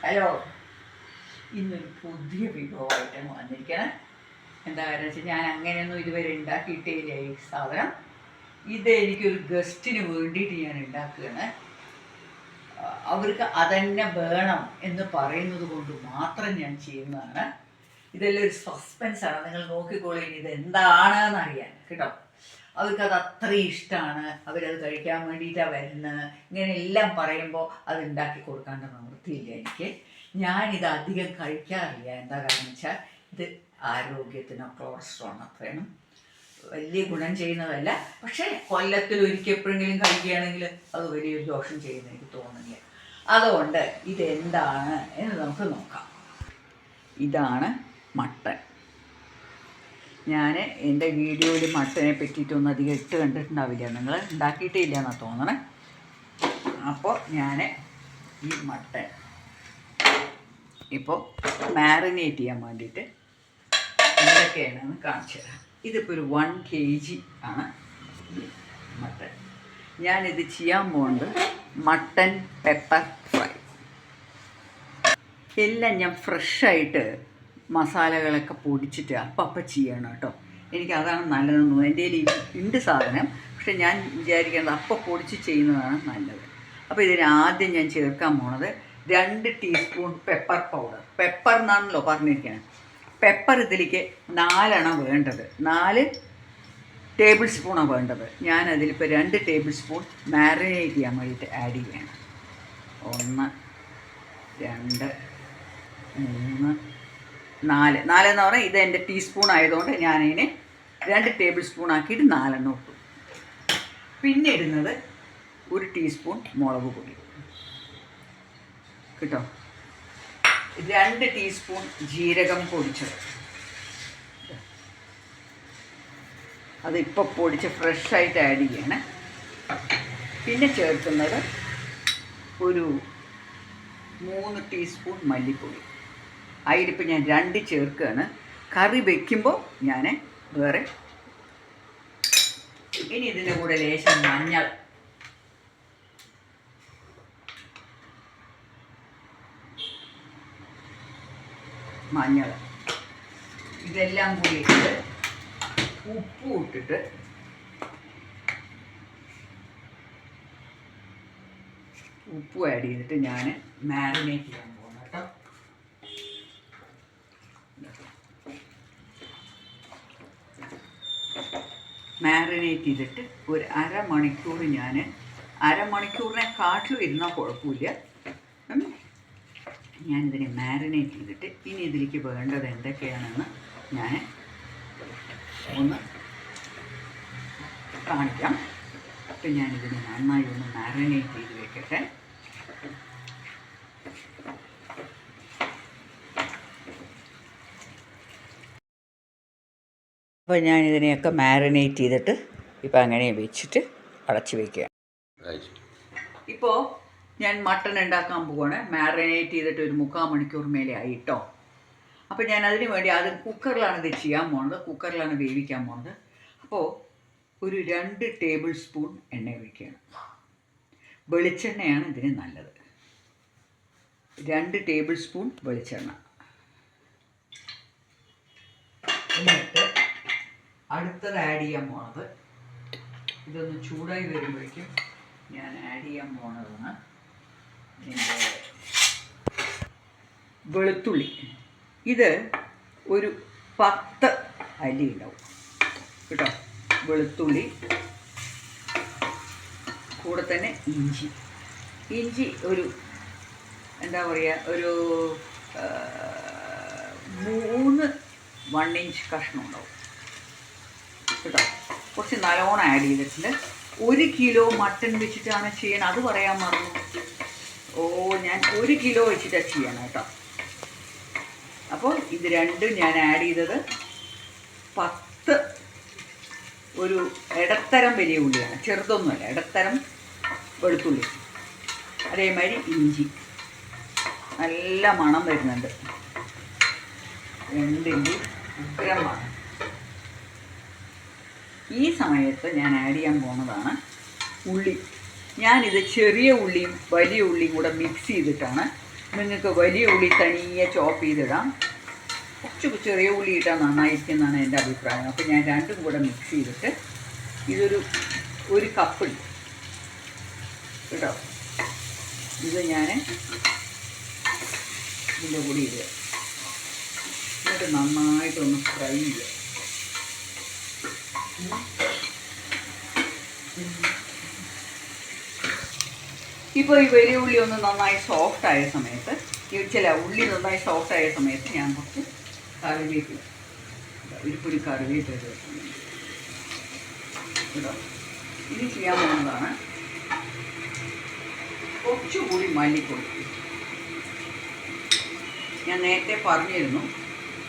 Hello, ഇന്നൊരു പുതിയ വിഭവമായിട്ടാണ് വന്നിരിക്കണം. എന്താ കാരണം വെച്ചാൽ ഞാൻ അങ്ങനെയൊന്നും ഇതുവരെ ഉണ്ടാക്കിയിട്ടേയില്ല ഈ സാധനം. ഇത് എനിക്കൊരു ഗസ്റ്റിന് വേണ്ടിയിട്ട് ഞാൻ ഉണ്ടാക്കുകയാണ്. അവർക്ക് അതന്നെ വേണം എന്ന് പറയുന്നത് കൊണ്ട് മാത്രം ഞാൻ ചെയ്യുന്നതാണ്. ഇതെല്ലാം ഒരു സസ്പെൻസാണ്. നിങ്ങൾ നോക്കിക്കോളൂ, ഇനി ഇത് എന്താണെന്ന് അറിയാൻ കേട്ടോ. അവർക്കത് അത്രയും ഇഷ്ടമാണ്, അവരത് കഴിക്കാൻ വേണ്ടിയിട്ടാണ് വരുന്നത്. ഇങ്ങനെ എല്ലാം പറയുമ്പോൾ അത് ഉണ്ടാക്കി കൊടുക്കാണ്ട് നിവൃത്തിയില്ല എനിക്ക്. ഞാനിത് അധികം കഴിക്കാറില്ല. എന്താ കാരണം വെച്ചാൽ ഇത് ആരോഗ്യത്തിന് കൊളസ്ട്രോൾ അത്രയും വലിയ ഗുണം ചെയ്യുന്നതല്ല. പക്ഷേ കൊല്ലത്തിൽ ഒരിക്കലെപ്പോഴെങ്കിലും കഴിക്കുകയാണെങ്കിൽ അത് വലിയൊരു ദോഷം ചെയ്യുന്ന എനിക്ക് തോന്നുന്നില്ല. അതുകൊണ്ട് ഇതെന്താണ് എന്ന് നമുക്ക് നോക്കാം. ഇതാണ് മട്ടൺ. ഞാൻ എൻ്റെ വീഡിയോയിൽ മട്ടനെ പറ്റിയിട്ടൊന്നും അധികം ഇട്ട് കണ്ടിട്ടുണ്ടാവില്ല, നിങ്ങൾ ഉണ്ടാക്കിയിട്ടേ ഇല്ല എന്നാണ് തോന്നണേ. അപ്പോൾ ഞാൻ ഈ മട്ടൻ ഇപ്പോൾ മാറിനേറ്റ് ചെയ്യാൻ വേണ്ടിയിട്ട് എന്തൊക്കെയാണെന്ന് കാണിച്ചു തരാം. ഇതിപ്പോൾ ഒരു 1 kg ആണ് മട്ടൻ. ഞാനിത് ചെയ്യാൻ പോകുന്നത് മട്ടൻ പെപ്പർ ഫ്രൈ. എല്ലാം ഞാൻ ഫ്രഷായിട്ട് മസാലകളൊക്കെ പൊടിച്ചിട്ട് അപ്പം ചെയ്യണം കേട്ടോ. എനിക്കതാണ് നല്ലതെന്ന് തോന്നുന്നു. എൻ്റെ കയ്യിൽ ഉണ്ട് സാധനം, പക്ഷെ ഞാൻ വിചാരിക്കുന്നത് അപ്പം പൊടിച്ച് ചെയ്യുന്നതാണ് നല്ലത്. അപ്പോൾ ഇതിന് ആദ്യം ഞാൻ ചേർക്കാൻ പോണത് 2 ടീസ്പൂൺ പെപ്പർ പൗഡർ. പെപ്പർ എന്നാണല്ലോ പറഞ്ഞിരിക്കുന്നത്. പെപ്പർ ഇതിലേക്ക് 4 എണ്ണം വേണ്ടത്, 4 ടേബിൾ സ്പൂണാണ് വേണ്ടത്. ഞാനതിലിപ്പോൾ 2 ടേബിൾ സ്പൂൺ മാരിനേറ്റ് ചെയ്യാൻ വേണ്ടിയിട്ട് ആഡ് ചെയ്യണം. 1 2 3 4 എന്ന് പറഞ്ഞാൽ ഇത് എൻ്റെ ടീസ്പൂൺ ആയതുകൊണ്ട് ഞാനതിന് 2 ടേബിൾ സ്പൂൺ ആക്കിയിട്ട് 4 എണ്ണം ഇട്ടു. പിന്നെ ഇടുന്നത് 1 ടീസ്പൂൺ മുളക് പൊടി കേട്ടോ. 2 ടീസ്പൂൺ ജീരകം പൊടിച്ചത്, അതിപ്പോൾ പൊടിച്ച് ഫ്രഷായിട്ട് ആഡ് ചെയ്യണം. പിന്നെ ചേർക്കുന്നത് ഒരു 3 ടീസ്പൂൺ മല്ലിപ്പൊടി. അതിലിപ്പോൾ ഞാൻ 2 ചേർക്കുകയാണ്. കറി വയ്ക്കുമ്പോൾ ഞാൻ വേറെ. ഇനി ഇതിൻ്റെ കൂടെ ലേശം മഞ്ഞൾ ഇതെല്ലാം കൂടി ഇട്ടിട്ട് ഉപ്പും ഇട്ടിട്ട് ഉപ്പും ആഡ് ചെയ്തിട്ട് ഞാൻ മാരിനേറ്റ് ചെയ്യാൻ പോകുന്നു കേട്ടോ. മാരിനേറ്റ് ചെയ്തിട്ട് ഒരു അരമണിക്കൂർ, ഞാൻ അരമണിക്കൂറിനെക്കാട്ടിലും ഇരുന്നാൽ കുഴപ്പമില്ല. ഞാനിതിനെ മാരിനേറ്റ് ചെയ്തിട്ട് ഇനി ഇതിലേക്ക് വേണ്ടത് എന്തൊക്കെയാണെന്ന് ഞാൻ ഒന്ന് കാണിക്കാം. അപ്പം ഞാനിതിനെ നന്നായി ഒന്ന് മാരിനേറ്റ് ചെയ്ത് വെക്കട്ടെ. അപ്പോൾ ഞാനിതിനെയൊക്കെ മാരിനേറ്റ് ചെയ്തിട്ട് ഇപ്പം അങ്ങനെ വെച്ചിട്ട് അടച്ച് വയ്ക്കുക. ഇപ്പോൾ ഞാൻ മട്ടൺ ഉണ്ടാക്കാൻ പോവുകയാണ്. മാരിനേറ്റ് ചെയ്തിട്ട് ഒരു 3/4 മണിക്കൂർ മേലെ ആയിട്ടോ. അപ്പോൾ ഞാൻ അതിന് വേണ്ടി ആദ്യം കുക്കറിലാണ് ഇത് ചെയ്യാൻ പോകുന്നത്, കുക്കറിലാണ് വേവിക്കാൻ പോകുന്നത്. അപ്പോൾ ഒരു 2 ടേബിൾ സ്പൂൺ എണ്ണ ഒഴിക്കണം. വെളിച്ചെണ്ണയാണ് ഇതിന് നല്ലത്. 2 ടേബിൾ സ്പൂൺ വെളിച്ചെണ്ണ. എന്നിട്ട് അടുത്തത് ആഡ് ചെയ്യാൻ പോണത്, ഇതൊന്ന് ചൂടായി വരുമ്പോഴേക്കും ഞാൻ ആഡ് ചെയ്യാൻ പോണതാണ് വെളുത്തുള്ളി. ഇത് ഒരു 10 അല്ലി ഉണ്ടാവും കേട്ടോ. വെളുത്തുള്ളി കൂടെ തന്നെ ഇഞ്ചി ഒരു എന്താ പറയുക, ഒരു 3 1 ഇഞ്ച് കഷ്ണം ഉണ്ടാവും കേട്ടോ. കുറച്ച് നല്ലോണം ആഡ് ചെയ്തിട്ടുണ്ട്. 1 കിലോ മട്ടൺ വെച്ചിട്ടാണ് ചെയ്യണം, അത് പറയാൻ മറന്നു. ഞാൻ 1 കിലോ വെച്ചിട്ടാണ് ചെയ്യണം കേട്ടോ. അപ്പോൾ ഇത് രണ്ടും ഞാൻ ആഡ് ചെയ്തത് 10 ഒരു ഇടത്തരം വലിയ ഉള്ളിയാണ്, ചെറുതൊന്നുമല്ല, ഇടത്തരം വെളുത്തുള്ളി. അതേമാതിരി ഇഞ്ചി നല്ല മണം വരുന്നുണ്ട്, 2 ഇഞ്ചി ഉഗ്രമാണ്. ഈ സമയത്ത് ഞാൻ ആഡ് ചെയ്യാൻ പോകുന്നതാണ് ഉള്ളി. ഞാനിത് ചെറിയ ഉള്ളിയും വലിയ ഉള്ളിയും കൂടെ മിക്സ് ചെയ്തിട്ടാണ് നിങ്ങൾക്ക് വലിയ ഉള്ളി തനിയെ ചോപ്പ് ചെയ്തിടാം, കുറച്ച് ചെറിയ ഉള്ളി ഇട്ടാൽ നന്നായിരിക്കുമെന്നാണ് എൻ്റെ അഭിപ്രായം. അപ്പോൾ ഞാൻ രണ്ടും കൂടെ മിക്സ് ചെയ്തിട്ട് ഒരു കപ്പുണ്ട് കേട്ടോ, ഇത് ഞാൻ ഇതിൻ്റെ കൂടി ഇടുക. എന്നിട്ട് നന്നായിട്ടൊന്ന് ഫ്രൈ ചെയ്യുക. ഇപ്പോൾ ഈ വലിയ ഉള്ളി ഒന്ന് നന്നായി സോഫ്റ്റായ സമയത്ത്, ഉള്ളി നന്നായി സോഫ്റ്റായ സമയത്ത് ഞാൻ കുറച്ച് കറിവേപ്പില, ഒരു കറിവേപ്പില ചേർക്കുന്നുണ്ട് കേട്ടോ. ഇനി ചെയ്യാൻ പോകുന്നതാണ് കുറച്ചുകൂടി മല്ലിപ്പൊടി. ഞാൻ നേരത്തെ പറഞ്ഞിരുന്നു,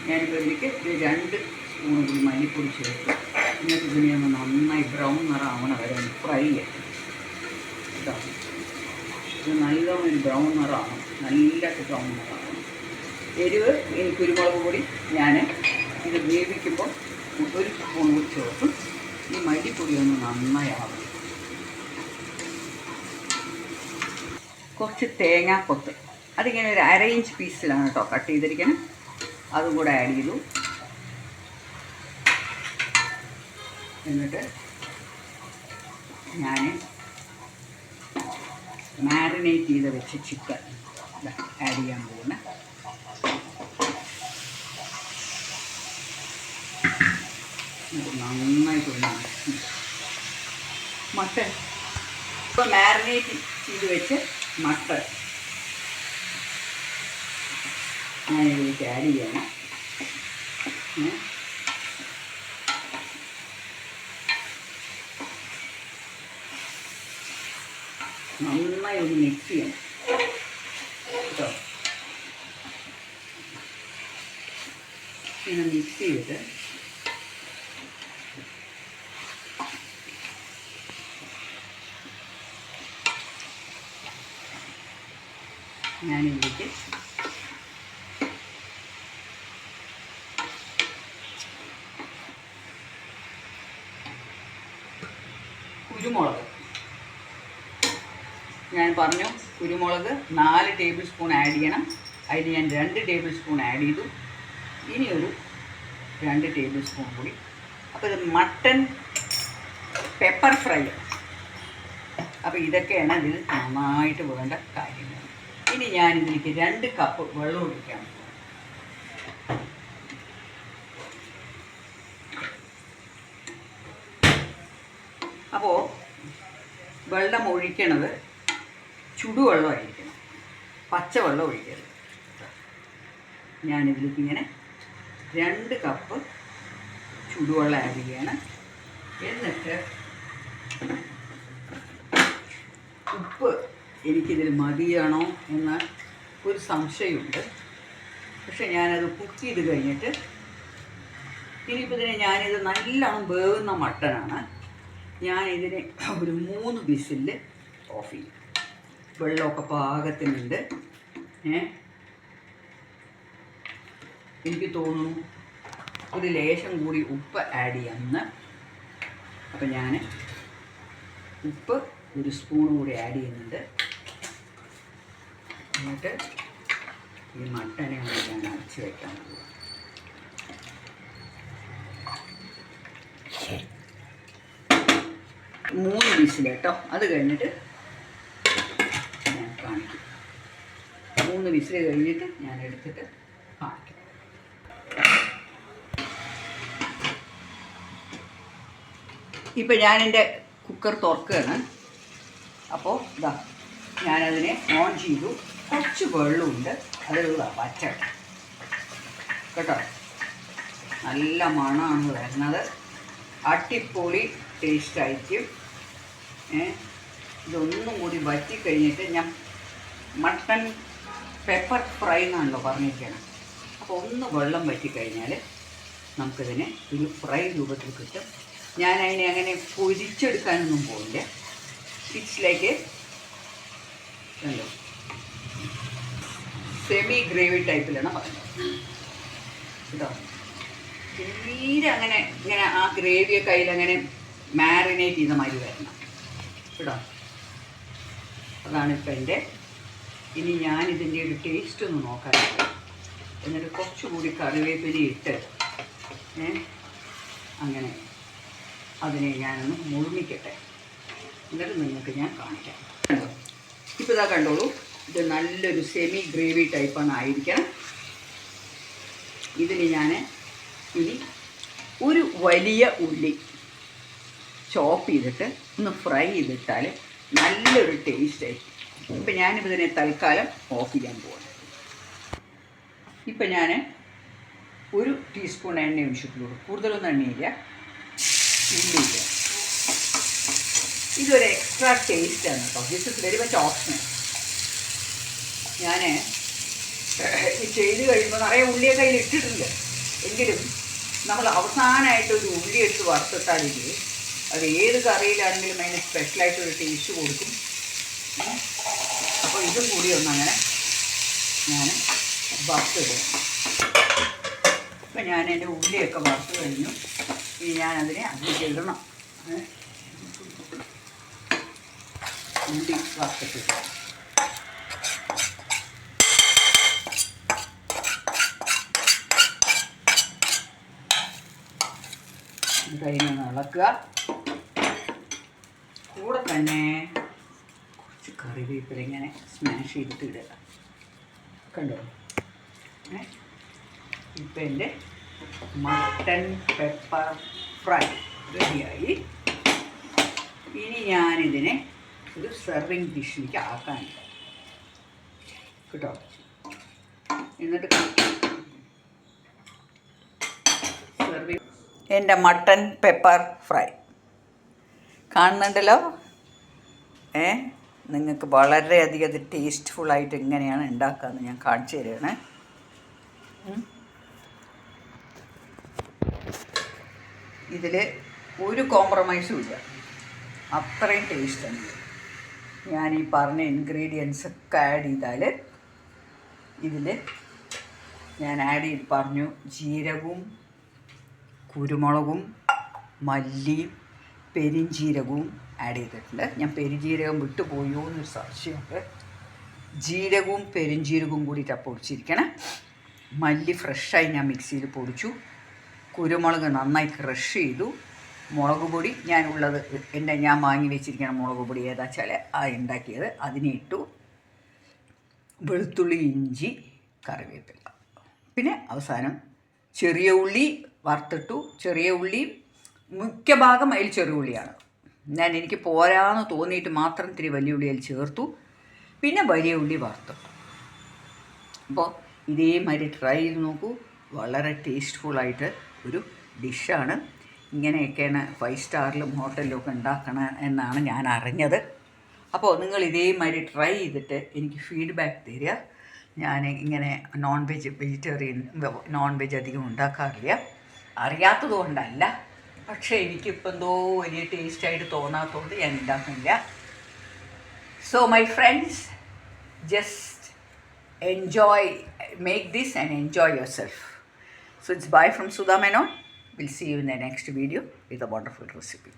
ഞാനിപ്പോൾ ഇതിലേക്ക് 2 സ്പൂൺ കൂടി മല്ലിപ്പൊടി ചേർത്ത് എന്നിട്ട് ഇതിനെ ഒന്ന് നന്നായി ബ്രൗൺ നിറമാവണ വരെ ഒന്ന് ഫ്രൈ ചെയ്യണം കേട്ടോ. ഇത് നല്ലോണം ഒരു ബ്രൗൺ നിറമാവണം, നല്ല ബ്രൗൺ നിറമാവണം. എരിവ് ഇനി കുരുമുളക് പൊടി ഞാൻ ഇത് വേവിക്കുമ്പോൾ 1 സ്പൂൺ കൂടി ചേർക്കും. ഈ മല്ലിപ്പൊടി ഒന്ന് നന്നായി ആവണം. കുറച്ച് തേങ്ങാക്കൊത്ത്, അതിങ്ങനെ ഒരു 1/2 ഇഞ്ച് പീസിലാണ് കേട്ടോ കട്ട് ചെയ്തിരിക്കണം, അതും കൂടെ ആഡ് ചെയ്തു. എന്നിട്ട് ഞാൻ മാരിനേറ്റ് ചെയ്ത് വെച്ച ചിക്കൻ ആഡ് ചെയ്യാൻ പോകുന്ന. നന്നായിട്ടൊന്ന് മട്ടൺ, ഇപ്പോൾ മാരിനേറ്റ് ചെയ്ത് വെച്ച് മട്ടൺ ഞാൻ ഇതിലേക്ക് ആഡ് ചെയ്യണം. നന്നായി ഒന്ന് മിക്സ് ചെയ്യണം കേട്ടോ. ഇങ്ങനെ മിക്സ് ചെയ്തിട്ട് ഞാനിതിലേക്ക് കുരുമുളക്, ഞാൻ പറഞ്ഞു കുരുമുളക് 4 ടേബിൾ സ്പൂൺ ആഡ് ചെയ്യണം. അതിന് ഞാൻ 2 ടേബിൾ സ്പൂൺ ആഡ് ചെയ്തു. ഇനിയൊരു 2 ടേബിൾ സ്പൂൺ കൂടി. അപ്പോൾ ഇത് മട്ടൺ പെപ്പർ ഫ്രൈ. അപ്പോൾ ഇതൊക്കെയാണ് ഇതിൽ നന്നായിട്ട് വേണ്ട കാര്യങ്ങൾ. ഇനി ഞാനിതിലേക്ക് 2 കപ്പ് വെള്ളം ഒഴിക്കാം. അപ്പോൾ വെള്ളം ഒഴിക്കണത് ചുടുവെള്ളമായിരിക്കണം, പച്ചവെള്ളം ഒഴിക്കരുത്. ഞാനിതിലേക്ക് ഇങ്ങനെ 2 കപ്പ് ചുടുവെള്ളം ആഡ് ചെയ്യണം. എന്നിട്ട് ഉപ്പ് എനിക്കിതിൽ മതിയാണോ എന്ന ഒരു സംശയമുണ്ട്. പക്ഷെ ഞാനത് കുക്ക് ചെയ്ത് കഴിഞ്ഞിട്ട് ഇനിയിപ്പോൾ ഇതിനെ ഞാനിത് നല്ലോണം വേവുന്ന മട്ടനാണ്, ഞാനിതിനെ ഒരു 3 വിസിലിൽ ഓഫ് ചെയ്യും. വെള്ളമൊക്കെ പാകത്തിനുണ്ട്. എനിക്ക് തോന്നുന്നു ഒരു ലേശം കൂടി ഉപ്പ് ആഡ് ചെയ്യാമെന്ന്. അപ്പം ഞാൻ ഉപ്പ് 1 സ്പൂൺ കൂടി ആഡ് ചെയ്യുന്നുണ്ട്. എന്നിട്ട് ഈ മട്ടനെ ഒന്ന് ഞാൻ അടച്ച് വയ്ക്കാൻ പോകും. 3 വിസിൽ കേട്ടോ. അത് കഴിഞ്ഞിട്ട് ഞാൻ കാണിക്കും. 3 വിസിൽ കഴിഞ്ഞിട്ട് ഞാൻ എടുത്തിട്ട് കാണിക്കും. ഇപ്പം ഞാനെൻ്റെ കുക്കർ തുറക്കുകയാണ്. അപ്പോൾ ഇതാ ഞാനതിനെ ഓൺ ചെയ്തു. കുറച്ച് വെള്ളമുണ്ട്, അതിലുള്ള പച്ച കേട്ടോ. നല്ല മണമാണ് വരുന്നത്, അടിപൊളി ടേസ്റ്റായിരിക്കും. ഇതൊന്നും കൂടി വറ്റിക്കഴിഞ്ഞിട്ട് ഞാൻ മട്ടൺ പെപ്പർ ഫ്രൈ എന്നാണല്ലോ പറഞ്ഞിരിക്കണം. അപ്പോൾ ഒന്ന് വെള്ളം വറ്റിക്കഴിഞ്ഞാൽ നമുക്കിതിനെ ഒരു ഫ്രൈ രൂപത്തിൽ കിട്ടും. ഞാൻ അതിനെ അങ്ങനെ പൊരിച്ചെടുക്കാനൊന്നും പോകില്ല. ഇറ്റ്സിലേക്ക് കണ്ടോ സെമി ഗ്രേവി ടൈപ്പിലാണ് പറയുന്നത് കേട്ടോ. തീരെ അങ്ങനെ ഇങ്ങനെ ആ ഗ്രേവിയൊക്കെ അതിലങ്ങനെ മാരിനേറ്റ് ചെയ്ത മാതിരി വരണം കേട്ടോ. അതാണ് ഇപ്പം എൻ്റെ ഇനി ഞാനിതിൻ്റെ ഒരു ടേസ്റ്റ് ഒന്ന് നോക്കാറുണ്ട്. എന്നിട്ട് കുറച്ചുകൂടി കറിവേപ്പില ഇട്ട് അങ്ങനെ അതിനെ ഞാനൊന്ന് മുഴുമിക്കട്ടെ. എന്നിട്ട് നിങ്ങൾക്ക് ഞാൻ കാണിക്കാം. ഇപ്പോൾ ഇതാ കണ്ടോളൂ, ഇത് നല്ലൊരു സെമി ഗ്രേവി ടൈപ്പാണ് ആയിരിക്കണം. ഇതിന് ഞാൻ ഇനി ഒരു വലിയ ഉള്ളി ചോപ്പ് ചെയ്തിട്ട് ഒന്ന് ഫ്രൈ ചെയ്തിട്ടാൽ നല്ലൊരു ടേസ്റ്റ് ആയിരിക്കും. ഇപ്പം ഞാനിപ്പോൾ ഇതിനെ തൽക്കാലം ഓഫ് ചെയ്യാൻ പോവാണ്. ഇപ്പം ഞാൻ ഒരു ടീസ്പൂൺ എണ്ണ ഒഴിച്ചിട്ടുള്ളൂ, കൂടുതലൊന്നും എണ്ണയില്ല. ഉള്ളിയില്ല. ഇതൊരു എക്സ്ട്രാ ടേസ്റ്റാണ് കേട്ടോ. This is very much optional. ഞാൻ ചെയ്ത് കഴിയുമ്പോൾ നിറയെ ഉള്ളിയൊക്കെ അതിൽ ഇട്ടിട്ടുണ്ട്. എങ്കിലും നമ്മൾ അവസാനമായിട്ട് ഒരു ഉള്ളി എടുത്ത് വറുത്തിട്ടാലില്ലേ, അത് ഏത് കറിയിലാണെങ്കിലും അതിന് സ്പെഷ്യലായിട്ടൊരു ടേസ്റ്റ് കൊടുക്കും. അപ്പോൾ ഇതും കൂടി ഒന്നങ്ങനെ ഞാൻ വറുത്തിടും. ഇപ്പം ഞാൻ എൻ്റെ ഉള്ളിയൊക്കെ വറുത്ത് കഴിഞ്ഞു. ഇനി ഞാനതിനെ അതിലേക്ക് ഇടണം. ഉള്ളി വറുത്തിട്ടില്ല. ഇതിനൊന്ന് ഇളക്കുക. കൂടെ തന്നെ കുറച്ച് കറിവേപ്പില ഇങ്ങനെ സ്മാഷ് ചെയ്തിട്ട് ഇടുക. കണ്ടോ? ഇപ്പം എൻ്റെ മട്ടൺ പെപ്പർ ഫ്രൈ റെഡിയായി. ഇനി ഞാനിതിനെ ഒരു സെർവിങ് ഡിഷിലേക്ക് ആക്കാനുണ്ട് കേട്ടോ. എന്നിട്ട് സെർവിങ് എൻ്റെ മട്ടൺ പെപ്പർ ഫ്രൈ കാണുന്നുണ്ടല്ലോ. നിങ്ങൾക്ക് വളരെയധികം അത് ടേസ്റ്റ്ഫുള്ളായിട്ട് എങ്ങനെയാണ് ഉണ്ടാക്കാമെന്ന് ഞാൻ കാണിച്ചു തരികയാണ്. ഇതിൽ ഒരു കോംപ്രമൈസും ഇല്ല, അത്രയും ടേസ്റ്റാണ്. ഞാൻ ഈ പറഞ്ഞ ഇൻഗ്രീഡിയൻസ് ഒക്കെ ആഡ് ചെയ്താൽ ഇതിൽ ഞാൻ ആഡ് ചെയ്ത് പറഞ്ഞു, ജീരകവും കുരുമുളകും മല്ലിയും പെരിഞ്ജീരകവും ആഡ് ചെയ്തിട്ടുണ്ട്. ഞാൻ പെരുംജീരകം വിട്ടുപോയോ എന്നൊരു സംശയമുണ്ട്. ജീരകവും പെരുംജീരകവും കൂടിയിട്ടാണ് പൊടിച്ചിരിക്കണം. മല്ലി ഫ്രഷായി ഞാൻ മിക്സിയിൽ പൊടിച്ചു. കുരുമുളക് നന്നായി ക്രഷ് ചെയ്തു. മുളക് പൊടി ഞാനുള്ളത് ഞാൻ വാങ്ങി വെച്ചിരിക്കുന്ന മുളക് പൊടി ഏതാ വെച്ചാൽ ആ ഉണ്ടാക്കിയത് അതിനെ ഇട്ടു. വെളുത്തുള്ളി, ഇഞ്ചി, കറിവേപ്പില, പിന്നെ അവസാനം ചെറിയ ഉള്ളി വറുത്തിട്ടു. ചെറിയ ഉള്ളി മുഖ്യ ഭാഗം അതിൽ ചെറിയ ഉള്ളിയാണ്. എനിക്ക് പോരാന്ന് തോന്നിയിട്ട് മാത്രം ഇത്തിരി വലിയ ഉള്ളി അതിൽ ചേർത്തു. പിന്നെ വലിയ ഉള്ളി വറുത്തിട്ടു. അപ്പോൾ ഇതേമാതിരി ട്രൈ ചെയ്ത് നോക്കൂ. വളരെ ടേസ്റ്റ്ഫുള്ളായിട്ട് ഒരു ഡിഷാണ്. ഇങ്ങനെയൊക്കെയാണ് 5 സ്റ്റാറിലും ഹോട്ടലിലും ഒക്കെ ഉണ്ടാക്കണം എന്നാണ് ഞാൻ അറിഞ്ഞത്. അപ്പോൾ നിങ്ങൾ ഇതേമാതിരി ട്രൈ ചെയ്തിട്ട് എനിക്ക് ഫീഡ്ബാക്ക് തരിക. ഞാൻ ഇങ്ങനെ നോൺ വെജ് അധികം ഉണ്ടാക്കാറില്ല, അറിയാത്തത് കൊണ്ടല്ല. പക്ഷേ എനിക്കിപ്പോൾ എന്തോ വലിയ ടേസ്റ്റായിട്ട് തോന്നാത്തതുകൊണ്ട് ഞാൻ ഉണ്ടാക്കുന്നില്ല. So my friends, just enjoy, make this and enjoy yourself. So it's bye from Sudha Menon. We'll see you in the next video with a wonderful recipe.